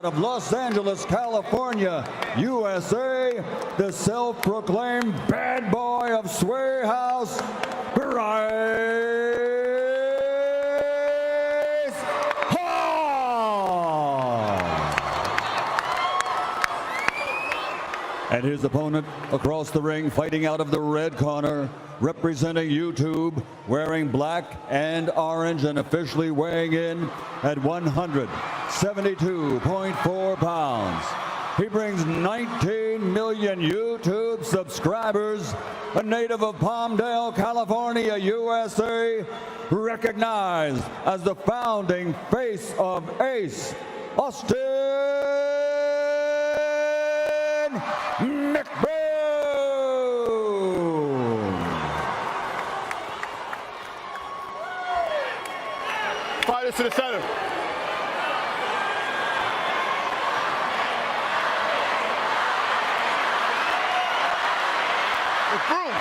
Of Los Angeles, California, USA, the self-proclaimed bad boy of Sway House, Bryce Hall. And his opponent across the ring, fighting out of the red corner, representing YouTube, wearing black and orange and officially weighing in at 172.4 pounds. He brings 19 million YouTube subscribers, a native of Palmdale, California, USA, recognized as the founding face of Ace, Austin McBroom. Fighters to the center. McBroom.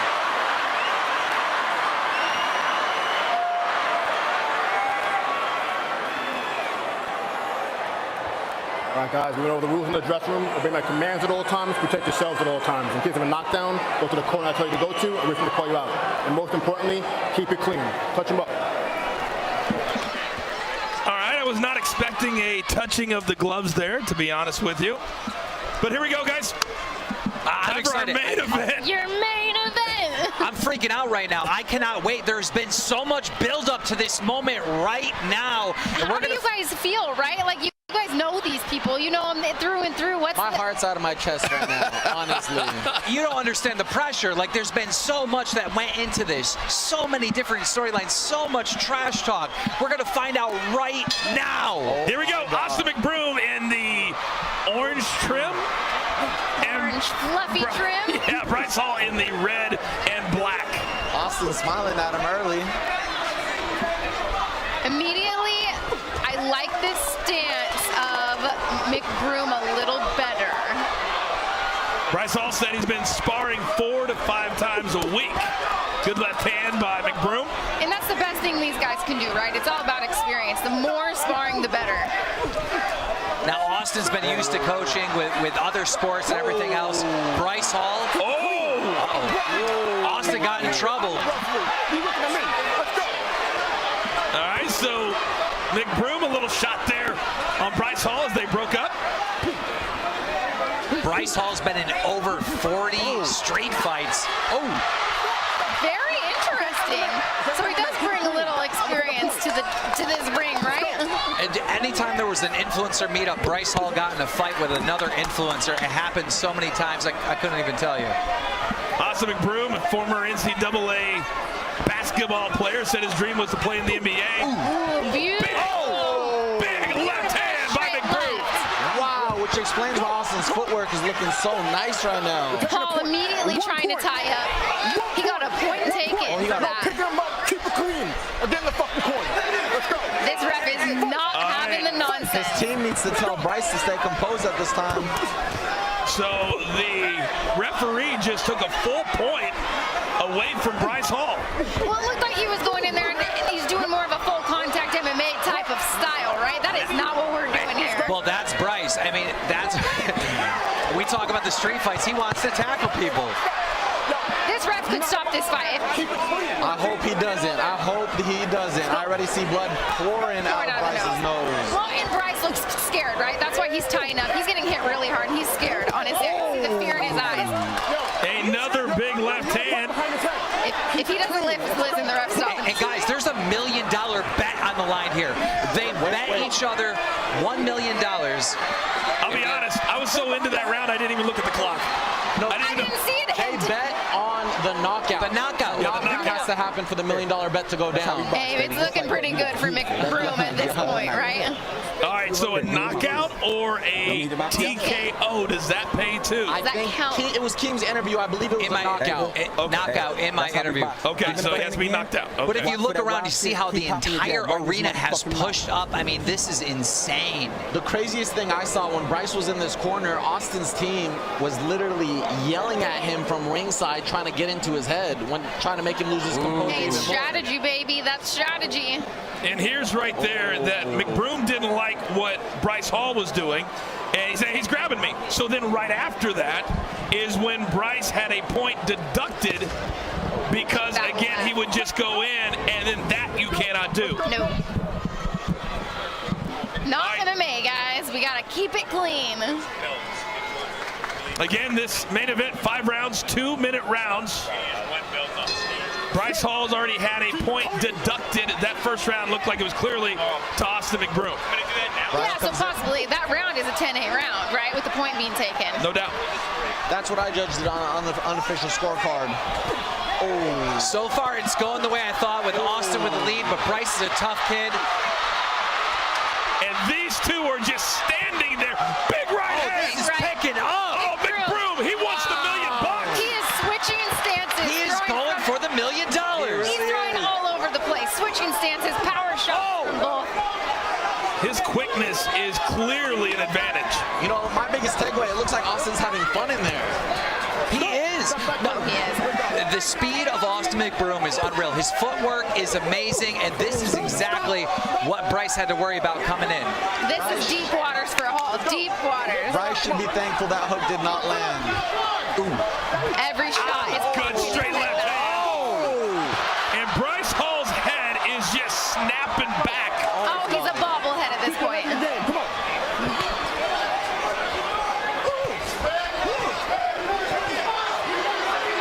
All right, guys, we went over the rules in the dressing room. Obey my commands at all times. Protect yourselves at all times. In case of a knockdown, go to the corner I tell you to go to, and wait for me to call you out. And most importantly, keep it clean. Touch them up. I was not expecting a touching of the gloves there, to be honest with you. But here we go, guys. I'm excited. Our main event. Your main event. I'm freaking out right now. I cannot wait. There's been so much build-up to this moment right now. How do you guys feel, right? Like, you guys know these people. You know them through and through. My heart's out of my chest right now, honestly. You don't understand the pressure. Like, there's been so much that went into this. So many different storylines. So much trash talk. We're going to find out right now. Oh, here we go. Austin McBroom in the orange trim. Orange fluffy trim. Yeah, Bryce Hall in the red and black. Austin smiling at him early. Immediately, I like this stance of McBroom a little better. Bryce Hall said he's been sparring 4 to 5 times a week. Good left hand by McBroom. And that's the best thing these guys can do, right? It's all about experience. The more sparring, the better. Now, Austin's been used to coaching with other sports and everything else. Bryce Hall. Austin got in trouble. All right, so McBroom, a little shot there on Bryce Hall as they broke up. Bryce Hall's been in over 40 street fights. Very interesting. So he does bring a little experience to this ring, right? And anytime there was an influencer meetup, Bryce Hall got in a fight with another influencer. It happened so many times, I couldn't even tell you. Austin McBroom, a former NCAA basketball player, said his dream was to play in the NBA. Ooh, beautiful. Big left hand by McBroom. Wow, which explains why Austin's footwork is looking so nice right now. Paul immediately trying to tie up. He got a point taken for that. Pick him up, keep it clean, and get in the fucking corner. Let's go. This ref is not having the nonsense. His team needs to tell Bryce to stay composed at this time. So the referee just took a full point away from Bryce Hall. Well, it looked like he was going in there and he's doing more of a full contact MMA type of style, right? That is not what we're doing here. Well, that's Bryce. I mean, that's we talk about the street fights. He wants to tackle people. This ref could stop this fight. I hope he doesn't. I hope he doesn't. I already see blood pouring out of Bryce's nose. Well, and Bryce looks scared, right? That's why he's tying up. He's getting hit really hard. He's scared on his head. See the fear in his eyes. Another big left hand. If he doesn't listen, the ref's stopping. And guys, there's $1 million bet on the line here. They bet each other $1 million. I'll be honest, I was so into that round, I didn't even look at the clock. No, I didn't see it. They bet on the knockout. The knockout. The knockout has to happen for the $1 million bet to go down. Hey, it's looking pretty good for McBroom at this point, right? All right, so a knockout or a TKO, does that pay too? I think it was King's interview. I believe it was a knockout. Knockout in my interview. Okay, so it has to be knocked out. Okay. But if you look around, you see how the entire arena has pushed up. I mean, this is insane. The craziest thing I saw when Bryce was in this corner, Austin's team was literally yelling at him from ringside, trying to get into his head, trying to make him lose his composure. Hey, it's strategy, baby. That's strategy. And here's right there that McBroom didn't like what Bryce Hall was doing, and he said, he's grabbing me. So then right after that is when Bryce had a point deducted because, again, he would just go in, and then that you cannot do. Nope. Not MMA, guys. We got to keep it clean. Again, this main event, 5 rounds, 2-minute rounds. Bryce Hall's already had a point deducted. That first round looked like it was clearly to Austin McBroom. Yeah, so possibly that round is a 10-8 round, right, with the point being taken. No doubt. That's what I judged it on the unofficial scorecard. Oh. So far, it's going the way I thought with Austin with the lead, but Bryce is a tough kid. And these two are just standing there. Big right hand. He's picking up. Oh, McBroom, he wants the $1 million. He is switching stances. He is going for the $1 million. He's throwing all over the place, switching stances, power shots from both. His quickness is clearly an advantage. You know, my biggest takeaway, it looks like Austin's having fun in there. He is. No, he is. The speed of Austin McBroom is unreal. His footwork is amazing, and this is exactly what Bryce had to worry about coming in. This is deep waters for Hall. Deep waters. Bryce should be thankful that hook did not land. Every shot is Good straight left hand. And Bryce Hall's head is just snapping back. Oh, he's a bobblehead at this point.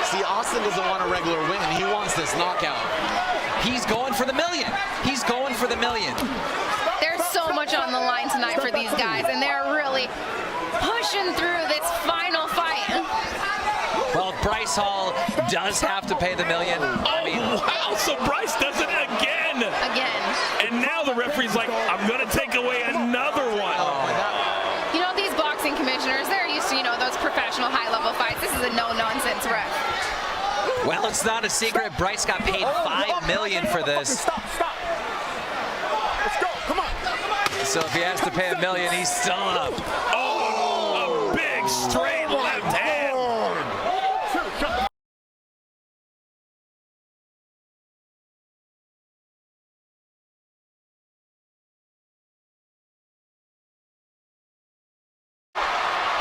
See, Austin doesn't want a regular win. He wants this knockout. He's going for the $1 million. He's going for the $1 million. There's so much on the line tonight for these guys, and they're really pushing through this final fight. Well, Bryce Hall does have to pay the $1 million. I mean, Wow, so Bryce does it again. Again. And now the referee's like, I'm going to take away another one. You know, these boxing commissioners, they're used to, you know, those professional high-level fights. This is a no-nonsense ref. well, it's not a secret. Bryce got paid $5 million for this. Stop. Let's go. Come on. So if he has to pay $1 million, he's still up. Oh, a big straight left hand.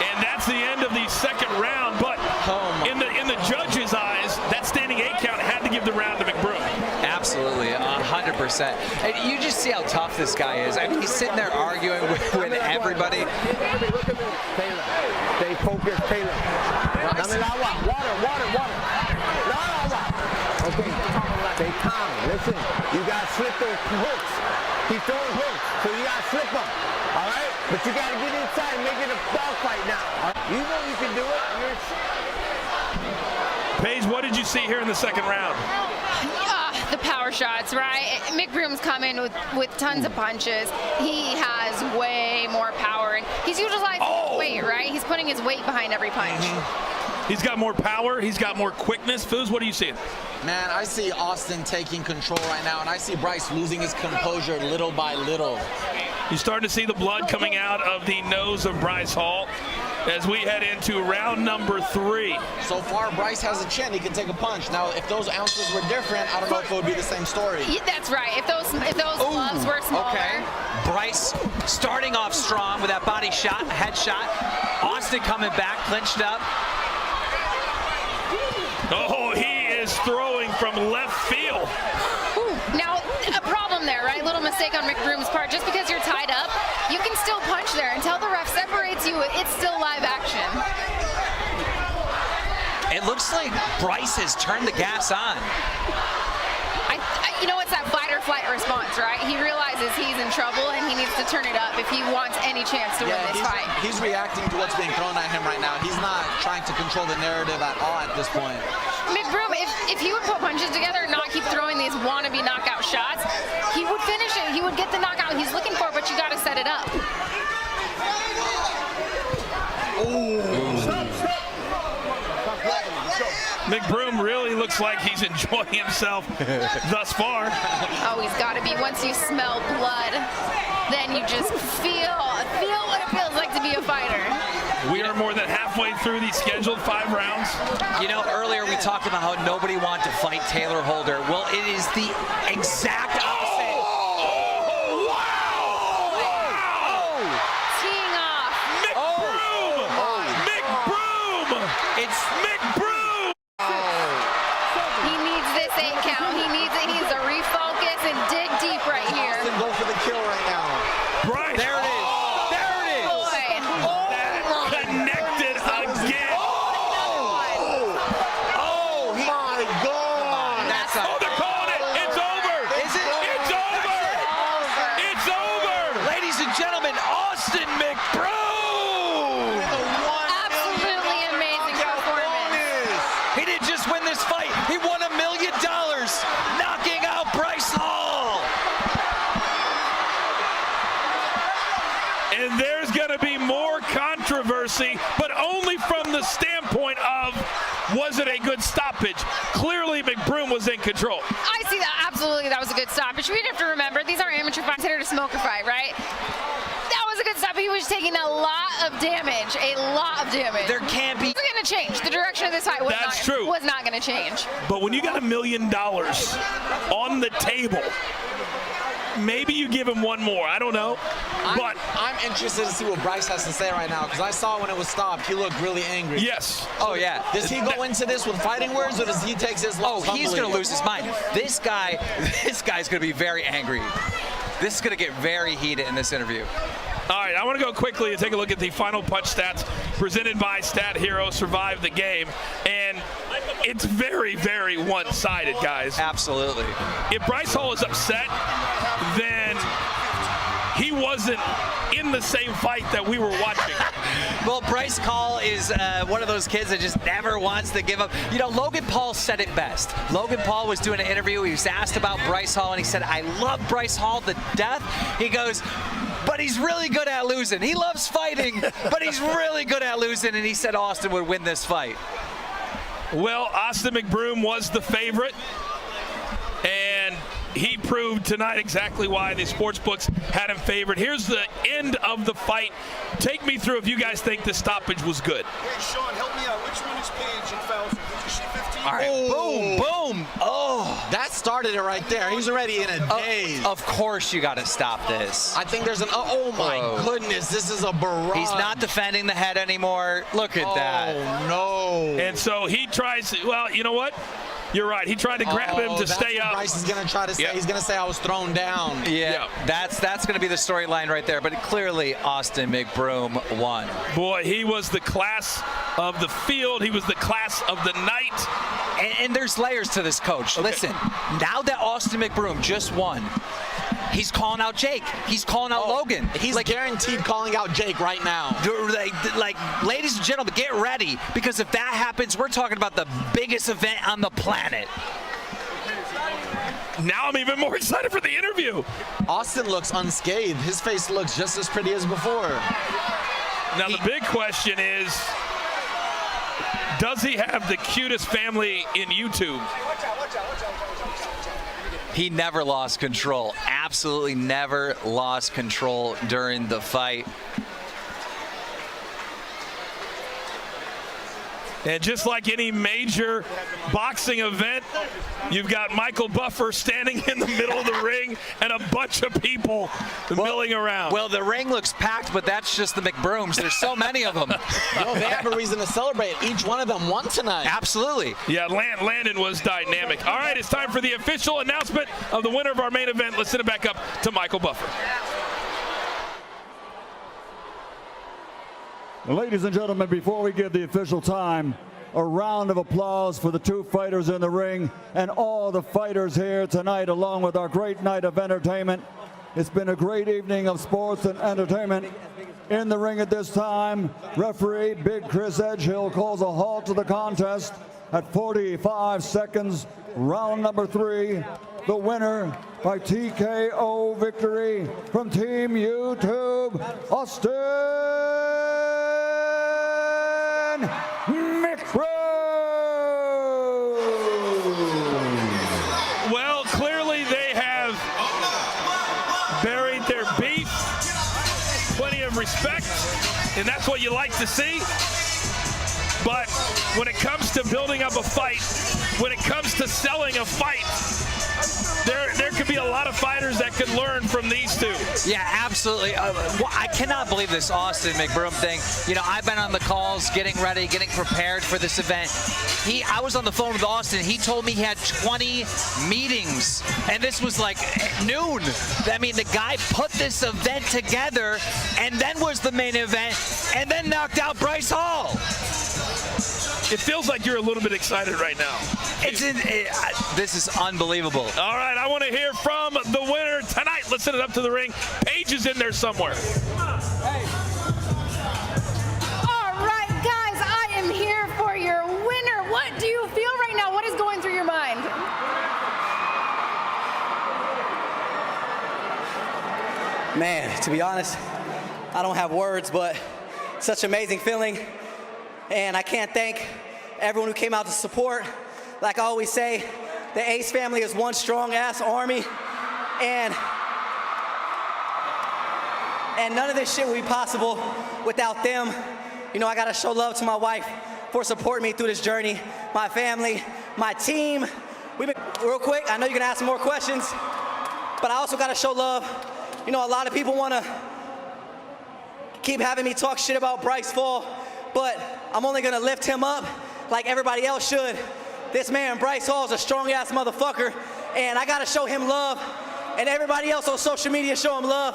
And that's the end of the second round, but in the judges' eyes, that standing 8 count had to give the round to McBroom. Absolutely, 100%. And you just see how tough this guy is. I mean, he's sitting there arguing with everybody. Stay focused, Taylor. Dame el agua. Water. Okay, stay calm. Listen, you got to slip those hooks. He's throwing hooks, so you got to slip them. All right? But you got to get inside and make it a dog fight now. All right? You know you can do it. Paige, what did you see here in the second round? The power shots, right? McBroom's coming with tons of punches. He has way more power, and he's utilizing his weight, right? He's putting his weight behind every punch. He's got more power. He's got more quickness. Foos, what are you seeing? Man, I see Austin taking control right now, and I see Bryce losing his composure little by little. You're starting to see the blood coming out of the nose of Bryce Hall as we head into round number 3. So far, Bryce has a chin. He can take a punch. Now, if those ounces were different, I don't know if it would be the same story. Yeah, that's right. If those gloves were smaller. Okay. Bryce starting off strong with that body shot, headshot. Austin coming back, clinched up. Oh, he is throwing from left field. Now, a problem there, right? Little mistake on McBroom's part. Just because you're tied up, you can still punch there. Until the ref separates you, it's still live action. It looks like Bryce has turned the gas on. You know, it's that fight or flight response, right? He realizes he's in trouble and he needs to turn it up if he wants any chance to win this fight. He's reacting to what's being thrown at him right now. He's not trying to control the narrative at all at this point. McBroom, if he would put punches together and not keep throwing these wannabe knockout shots, he would finish it. He would get the knockout he's looking for, but you got to set it up. McBroom really looks like he's enjoying himself thus far. Oh, he's got to be. Once you smell blood, then you just feel what it feels like to be a fighter. We are more than halfway through the scheduled 5 rounds. You know, earlier we talked about how nobody wanted to fight Taylor Holder. Well, it is the exact opposite. Teeing off. McBroom! It's McBroom! He needs this 8 count. He needs it. He needs to refocus and dig deep right here. Austin, go for the kill right now. Bryce. There it is. There it is. Boy. That connected again. Oh my God. That's Oh, they're calling it. It's over. Is it? It's over. It's over. Ladies and gentlemen, Austin McBroom. Absolutely amazing performance. He didn't just win this fight. He won $1 million, knocking out Bryce Hall. And there's going to be more controversy, but only from the standpoint of, was it a good stoppage? Clearly, McBroom was in control. I see that. Absolutely, that was a good stoppage. We have to remember, these are amateur fights, considered a smoker fight, right? That was a good stoppage. He was taking a lot of damage. A lot of damage. There can't be. It's going to change. The direction of this fight was That's true. was not going to change. But when you got $1 million on the table, maybe you give him one more. I don't know. But I'm interested to see what Bryce has to say right now, because I saw when it was stopped, he looked really angry. yes. Oh, yeah. Does he go into this with fighting words, or does he take his loss Oh, he's humbly? going to lose his mind. This guy's going to be very angry. This is going to get very heated in this interview. All right, I want to go quickly and take a look at the final punch stats presented by Stat Hero Survive the Game. And it's very, very one-sided, guys. Absolutely. If Bryce Hall is upset, then he wasn't in the same fight that we were watching. Well, Bryce Hall is one of those kids that just never wants to give up. You know, Logan Paul said it best. Logan Paul was doing an interview. He was asked about Bryce Hall, and he said, I love Bryce Hall to death. He goes, but he's really good at losing. He loves fighting, but he's really good at losing, and he said Austin would win this fight. Well, Austin McBroom was the favorite, and he proved tonight exactly why the sports books had him favored. Here's the end of the fight. Take me through if you guys think the stoppage was good. Hey, Sean, help me out. Which one is Paige and fouls? Did you see 15? All right, boom, boom. Oh, That started it right there. He's already in a daze. of course you got to stop this. I think there's an, oh my Whoa. goodness, this is a barrage. He's not defending the head anymore. Look at that. Oh no. And so he tries, well, you know what? You're right. He tried to grab him to that's stay what up. Bryce is going to try to say. Yeah. He's going to say I was thrown down. Yeah, that's going to be the storyline right there. But clearly, Austin McBroom won. Boy, he was the class of the field. He was the class of the night. And there's layers to this, Coach. Okay. Listen, now that Austin McBroom just won, he's calling out Jake. He's calling out Logan. He's like guaranteed calling out Jake right now. Like, ladies and gentlemen, get ready, because if that happens, we're talking about the biggest event on the planet. Now I'm even more excited for the interview. Austin looks unscathed. His face looks just as pretty as before. Now the big question is, does he have the cutest family in YouTube? He never lost control. Absolutely never lost control during the fight. And just like any major boxing event, you've got Michael Buffer standing in the middle of the ring and a bunch of people milling around. Well, the ring looks packed, but that's just the McBrooms. There's so many of them. No, they have a reason to celebrate. Each one of them won tonight. Absolutely. Yeah, Landon was dynamic. All right, it's time for the official announcement of the winner of our main event. Let's send it back up to Michael Buffer. Ladies and gentlemen, before we give the official time, a round of applause for the two fighters in the ring and all the fighters here tonight, along with our great night of entertainment. It's been a great evening of sports and entertainment. In the ring at this time, referee Big Chris Edgehill calls a halt to the contest at 45 seconds, round number 3. The winner by TKO victory from Team YouTube, Austin McBroom. Well, clearly they have buried their beef. Plenty of respect. and that's what you like to see. But when it comes to building up a fight, when it comes to selling a fight, there could be a lot of fighters that could learn from these two. Yeah, absolutely. I cannot believe this Austin McBroom thing. You know, I've been on the calls, getting ready, getting prepared for this event. I was on the phone with Austin. He told me he had 20 meetings, and this was like noon. I mean, the guy put this event together, and then was the main event, and then knocked out Bryce Hall. It feels like you're a little bit excited right now. This is unbelievable. All right, I want to hear from the winner tonight. Let's send it up to the ring. Paige is in there somewhere. Hey. All right, guys, I am here for your winner. What do you feel right now? What is going through your mind? Man, to be honest, I don't have words, but such an amazing feeling. And I can't thank everyone who came out to support. Like I always say, the Ace family is one strong-ass army, and none of this shit would be possible without them. You know, I gotta show love to my wife for supporting me through this journey, my family, my team. Real quick, I know you're gonna ask some more questions, but I also gotta show love. You know, a lot of people wanna keep having me talk shit about Bryce Hall, but I'm only gonna lift him up like everybody else should. This man, Bryce Hall, is a strong-ass motherfucker, and I gotta show him love, and everybody else on social media show him love.